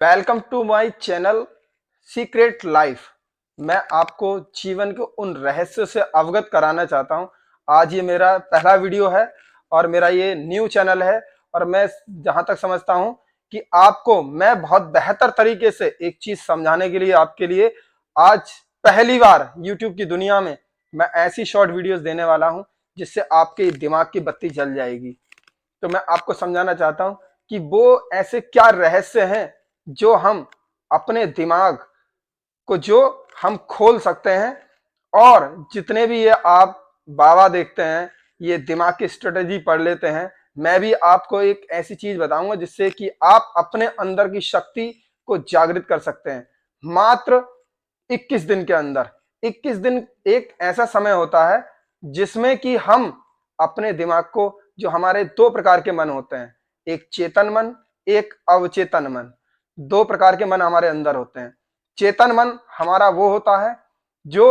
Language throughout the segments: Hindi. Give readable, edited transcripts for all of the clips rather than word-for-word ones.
Welcome to my channel secret life. मैं आपको जीवन के उन रहस्यों से अवगत कराना चाहता हूं। आज ये मेरा पहला वीडियो है और मेरा ये न्यू चैनल है। और मैं जहां तक समझता हूं कि आपको मैं बहुत बेहतर तरीके से एक चीज समझाने के लिए आपके लिए आज पहली बार यूट्यूब की दुनिया में मैं ऐसी शॉर्ट वीडियोस देने वाला हूं जिससे आपके दिमाग की बत्ती जल जाएगी। तो मैं आपको समझाना चाहता हूं कि वो ऐसे क्या रहस्य हैं जो हम अपने दिमाग को जो हम खोल सकते हैं। और जितने भी ये आप बाबा देखते हैं, ये दिमाग की स्ट्रेटेजी पढ़ लेते हैं, मैं भी आपको एक ऐसी चीज बताऊंगा जिससे कि आप अपने अंदर की शक्ति को जागृत कर सकते हैं। मात्र 21 दिन के अंदर। 21 दिन एक ऐसा समय होता है जिसमें कि हम अपने दिमाग को, जो हमारे दो प्रकार के मन होते हैं, एक चेतन मन, एक अवचेतन मन। दो प्रकार के मन हमारे अंदर होते हैं। चेतन मन हमारा वो होता है जो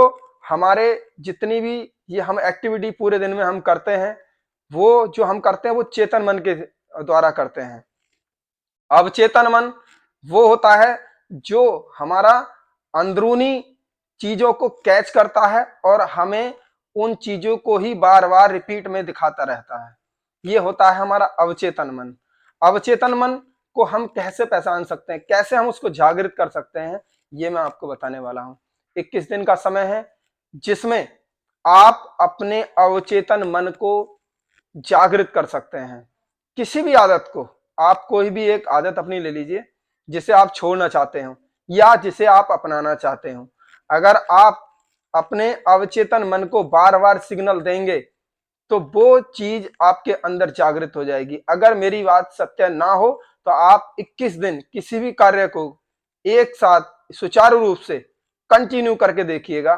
हमारे जितनी भी ये हम एक्टिविटी पूरे दिन में हम करते हैं, वो जो हम करते हैं वो चेतन मन के द्वारा करते हैं। अवचेतन मन वो होता है जो हमारा अंदरूनी चीजों को कैच करता है और हमें उन चीजों को ही बार बार रिपीट में दिखाता रहता है। ये होता है हमारा अवचेतन मन। अवचेतन मन को हम कैसे पहचान सकते हैं, कैसे हम उसको जागृत कर सकते हैं, ये मैं आपको बताने वाला हूं। 21 दिन का समय है जिसमें आप अपने अवचेतन मन को जागृत कर सकते हैं। किसी भी आदत को, आप कोई भी एक आदत अपनी ले लीजिए जिसे आप छोड़ना चाहते हो या जिसे आप अपनाना चाहते हो। अगर आप अपने अवचेतन मन को बार बार सिग्नल देंगे तो वो चीज आपके अंदर जागृत हो जाएगी। अगर मेरी बात सत्य ना हो तो आप 21 दिन किसी भी कार्य को एक साथ सुचारू रूप से कंटिन्यू करके देखिएगा।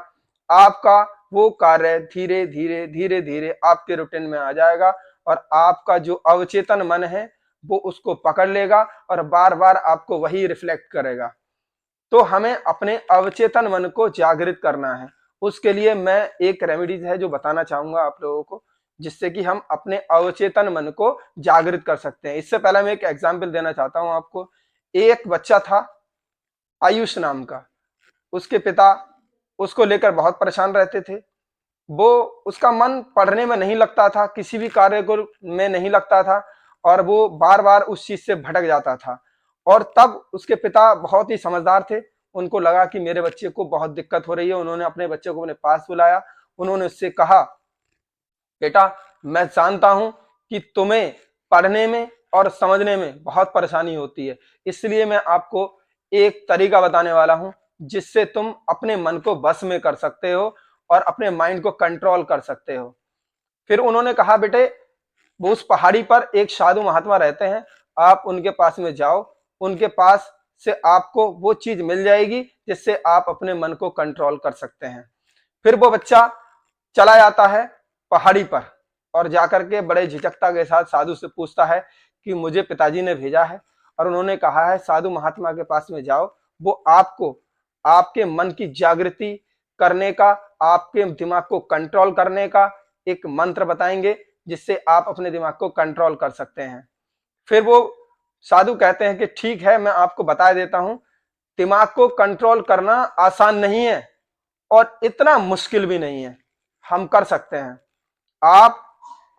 आपका वो कार्य धीरे धीरे धीरे धीरे आपके रूटीन में आ जाएगा और आपका जो अवचेतन मन है वो उसको पकड़ लेगा और बार बार आपको वही रिफ्लेक्ट करेगा। तो हमें अपने अवचेतन मन को जागृत करना है। उसके लिए मैं एक रेमेडीज है जो बताना चाहूंगा आप लोगों को, जिससे कि हम अपने अवचेतन मन को जागृत कर सकते हैं। इससे पहले मैं एक एग्जाम्पल देना चाहता हूं आपको। एक बच्चा था आयुष नाम का। उसके पिता उसको लेकर बहुत परेशान रहते थे। वो उसका मन पढ़ने में नहीं लगता था, किसी भी कार्य को में नहीं लगता था और वो बार बार उस चीज से भटक जाता था। और तब उसके पिता बहुत ही समझदार थे। उनको लगा कि मेरे बच्चे को बहुत दिक्कत हो रही है। उन्होंने अपने बच्चे को अपने पास बुलाया। उन्होंने उससे कहा, बेटा मैं जानता हूं कि तुम्हें पढ़ने में और समझने में बहुत परेशानी होती है, इसलिए मैं आपको एक तरीका बताने वाला हूं जिससे तुम अपने मन को बस में कर सकते हो और अपने माइंड को कंट्रोल कर सकते हो। फिर उन्होंने कहा, बेटे वो उस पहाड़ी पर एक साधु महात्मा रहते हैं, आप उनके पास में जाओ, उनके पास से आपको वो चीज मिल जाएगी जिससे आप अपने मन को कंट्रोल कर सकते हैं। फिर वो बच्चा चला जाता है पहाड़ी पर और जाकर के बड़े झिझकता के साथ साधु से पूछता है कि मुझे पिताजी ने भेजा है और उन्होंने कहा है साधु महात्मा के पास में जाओ, वो आपको आपके मन की जागृति करने का, आपके दिमाग को कंट्रोल करने का एक मंत्र बताएंगे जिससे आप अपने दिमाग को कंट्रोल कर सकते हैं। फिर वो साधु कहते हैं कि ठीक है, मैं आपको बता देता हूं, दिमाग को कंट्रोल करना आसान नहीं है और इतना मुश्किल भी नहीं है, हम कर सकते हैं। आप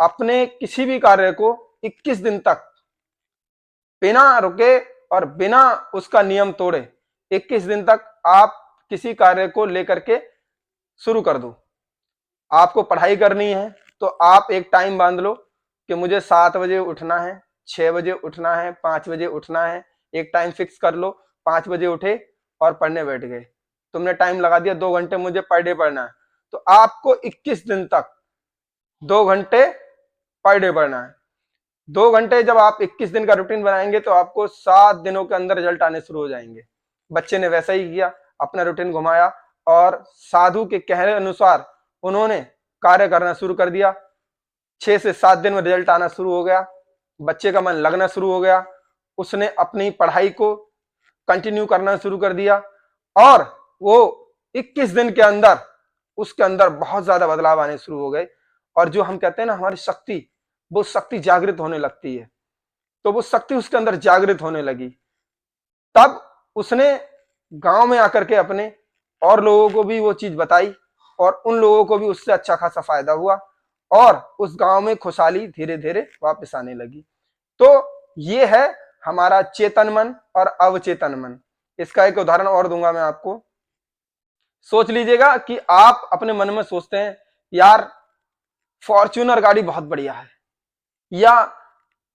अपने किसी भी कार्य को 21 दिन तक बिना रुके और बिना उसका नियम तोड़े 21 दिन तक आप किसी कार्य को लेकर के शुरू कर दो। आपको पढ़ाई करनी है तो आप एक टाइम बांध लो कि मुझे 7 बजे उठना है, 6 बजे उठना है, 5 बजे उठना है। एक टाइम फिक्स कर लो। 5 बजे उठे और पढ़ने बैठ गए। तुमने टाइम लगा दिया 2 घंटे मुझे पर डे पढ़ना है, तो आपको 21 दिन तक 2 घंटे पर डे पढ़ना है। 2 घंटे जब आप 21 दिन का रूटीन बनाएंगे तो आपको 7 दिनों के अंदर रिजल्ट आने शुरू हो जाएंगे। बच्चे ने वैसा ही किया, अपना रूटीन घुमाया और साधु के कहने अनुसार उन्होंने कार्य करना शुरू कर दिया। 6 से 7 दिन में रिजल्ट आना शुरू हो गया। बच्चे का मन लगना शुरू हो गया। उसने अपनी पढ़ाई को कंटिन्यू करना शुरू कर दिया और वो 21 दिन के अंदर उसके अंदर बहुत ज्यादा बदलाव आने शुरू हो गए। और जो हम कहते हैं ना, हमारी शक्ति, वो शक्ति जागृत होने लगती है। तो वो शक्ति उसके अंदर जागृत होने लगी। तब उसने गांव में आकर के अपने और लोगों को भी वो चीज बताई और उन लोगों को भी उससे अच्छा खासा फायदा हुआ और उस गांव में खुशहाली धीरे धीरे वापस आने लगी। तो ये है हमारा चेतन मन और अवचेतन मन। इसका एक उदाहरण और दूंगा मैं आपको। सोच लीजिएगा कि आप अपने मन में सोचते हैं यार फॉर्च्यूनर गाड़ी बहुत बढ़िया है, या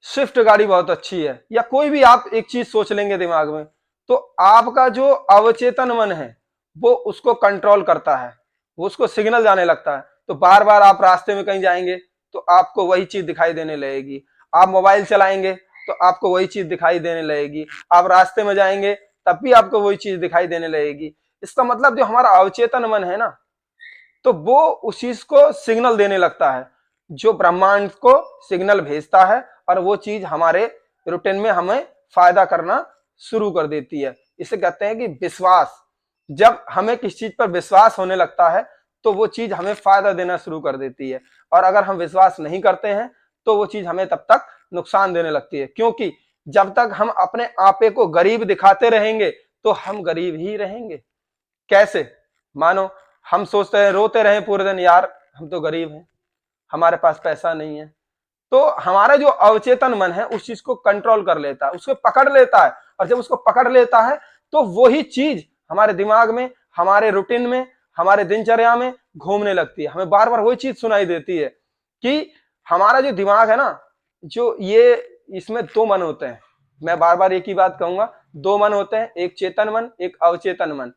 स्विफ्ट गाड़ी बहुत अच्छी है, या कोई भी आप एक चीज सोच लेंगे दिमाग में, तो आपका जो अवचेतन मन है वो उसको कंट्रोल करता है, वो उसको सिग्नल जाने लगता है। तो बार बार आप रास्ते में कहीं जाएंगे तो आपको वही चीज दिखाई देने लगेगी। आप मोबाइल चलाएंगे तो आपको वही चीज दिखाई देने लगेगी। आप रास्ते में जाएंगे तब भी आपको वही चीज दिखाई देने लगेगी। इसका मतलब जो हमारा अवचेतन मन है ना, तो वो उस चीज को सिग्नल देने लगता है, जो ब्रह्मांड को सिग्नल भेजता है और वो चीज हमारे रूटीन में हमें फायदा करना शुरू कर देती है। इसे कहते हैं कि विश्वास। जब हमें किसी चीज पर विश्वास होने लगता है तो वो चीज हमें फायदा देना शुरू कर देती है, और अगर हम विश्वास नहीं करते हैं तो वो चीज हमें तब तक नुकसान देने लगती है। क्योंकि जब तक हम अपने आपे को गरीब दिखाते रहेंगे तो हम गरीब ही रहेंगे। कैसे? मानो हम सोचते हैं, रोते रहे पूरे दिन, यार हम तो गरीब हैं, हमारे पास पैसा नहीं है। तो हमारा जो अवचेतन मन है उस चीज को कंट्रोल कर लेता है, उसको पकड़ लेता है, और जब उसको पकड़ लेता है तो वही चीज हमारे दिमाग में, हमारे रूटीन में, हमारे दिनचर्या में घूमने लगती है। हमें बार बार वही चीज सुनाई देती है कि हमारा जो दिमाग है ना, जो ये इसमें दो मन होते हैं। मैं बार बार एक ही बात कहूंगा, दो मन होते हैं, एक चेतन मन, एक अवचेतन मन।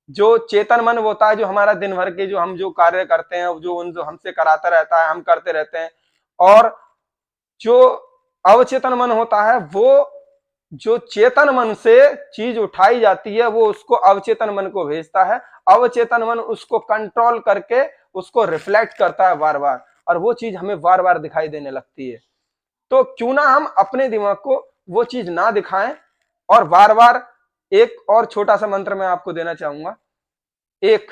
जो चेतन मन होता है जो हमारा दिन भर के जो हम जो कार्य करते हैं, जो हमसे कराता रहता है, हम करते रहते हैं। और जो अवचेतन मन होता है वो जो चेतन मन से चीज उठाई जाती है वो उसको अवचेतन मन को भेजता है। अवचेतन मन उसको कंट्रोल करके उसको रिफ्लेक्ट करता है बार बार, और वो चीज हमें बार बार दिखाई देने लगती है। तो क्यों ना हम अपने दिमाग को वो चीज ना दिखाएं, और बार बार एक और छोटा सा मंत्र मैं आपको देना चाहूंगा। एक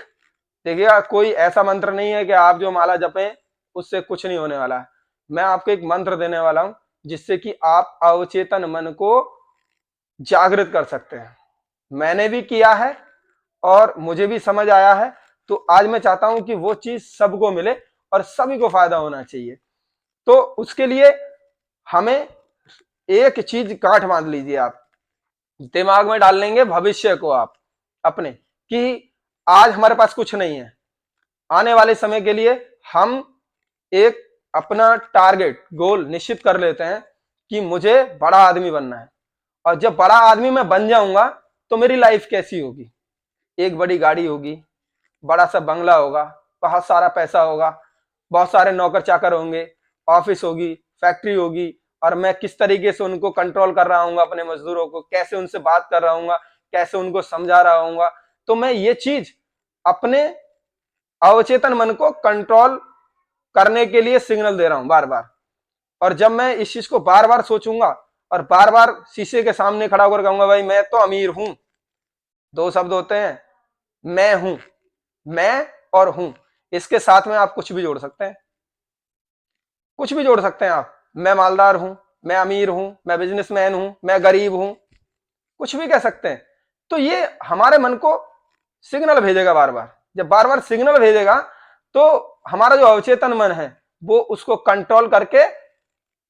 देखिएगा, कोई ऐसा मंत्र नहीं है कि आप जो माला जपें उससे कुछ नहीं होने वाला है। मैं आपको एक मंत्र देने वाला हूं जिससे कि आप अवचेतन मन को जागृत कर सकते हैं। मैंने भी किया है और मुझे भी समझ आया है। तो आज मैं चाहता हूं कि वो चीज सबको मिले और सभी को फायदा होना चाहिए। तो उसके लिए हमें एक चीज गांठ बांध लीजिए, आप दिमाग में डाल लेंगे भविष्य को आप अपने, कि आज हमारे पास कुछ नहीं है, आने वाले समय के लिए हम एक अपना टारगेट गोल निश्चित कर लेते हैं कि मुझे बड़ा आदमी बनना है, और जब बड़ा आदमी मैं बन जाऊंगा तो मेरी लाइफ कैसी होगी। एक बड़ी गाड़ी होगी, बड़ा सा बंगला होगा, बहुत सारा पैसा होगा, बहुत सारे नौकर चाकर होंगे, ऑफिस होगी, फैक्ट्री होगी, और मैं किस तरीके से उनको कंट्रोल कर रहा हूँ, अपने मजदूरों को कैसे उनसे बात कर रहा हूँ, कैसे उनको समझा रहा हूँ। तो मैं ये चीज अपने अवचेतन मन को कंट्रोल करने के लिए सिग्नल दे रहा हूं बार बार। और जब मैं इस चीज को बार बार सोचूंगा और बार बार शीशे के सामने खड़ा होकर कहूंगा भाई मैं तो अमीर हूं, दो शब्द होते हैं, मैं हूं, मैं और हूं, इसके साथ में आप कुछ भी जोड़ सकते हैं, कुछ भी जोड़ सकते हैं आप। मैं मालदार हूं, मैं अमीर हूं, मैं बिजनेसमैन हूं, मैं गरीब हूं, कुछ भी कह सकते हैं। तो ये हमारे मन को सिग्नल भेजेगा बार बार। जब बार बार सिग्नल भेजेगा तो हमारा जो अवचेतन मन है वो उसको कंट्रोल करके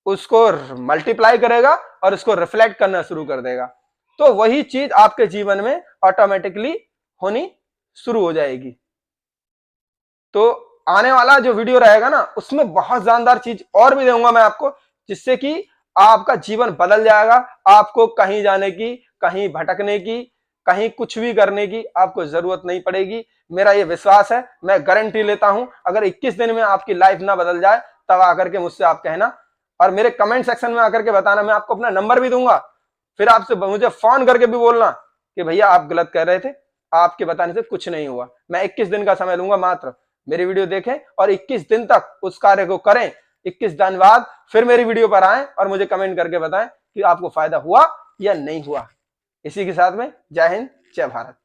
उसको मल्टीप्लाई करेगा और उसको रिफ्लेक्ट करना शुरू कर देगा। तो वही चीज आपके जीवन में ऑटोमेटिकली होनी शुरू हो जाएगी। तो आने वाला जो वीडियो रहेगा ना उसमें बहुत जानदार चीज और भी दूंगा मैं आपको, जिससे कि आपका जीवन बदल जाएगा। आपको कहीं जाने की, कहीं भटकने की, कहीं कुछ भी करने की आपको जरूरत नहीं पड़ेगी। मेरा ये विश्वास है, मैं गारंटी लेता हूं अगर 21 दिन में आपकी लाइफ ना बदल जाए तब आकर के मुझसे आप कहना, और मेरे कमेंट सेक्शन में आकर के बताना। मैं आपको अपना नंबर भी दूंगा, फिर आपसे मुझे फोन करके भी बोलना कि भैया आप गलत कह रहे थे, आपके बताने से कुछ नहीं हुआ। मैं 21 दिन का समय लूंगा मात्र, मेरी वीडियो देखें और 21 दिन तक उस कार्य को करें। 21 दिन बाद फिर मेरी वीडियो पर आएं और मुझे कमेंट करके बताएं कि आपको फायदा हुआ या नहीं हुआ। इसी के साथ में जय हिंद, जय भारत।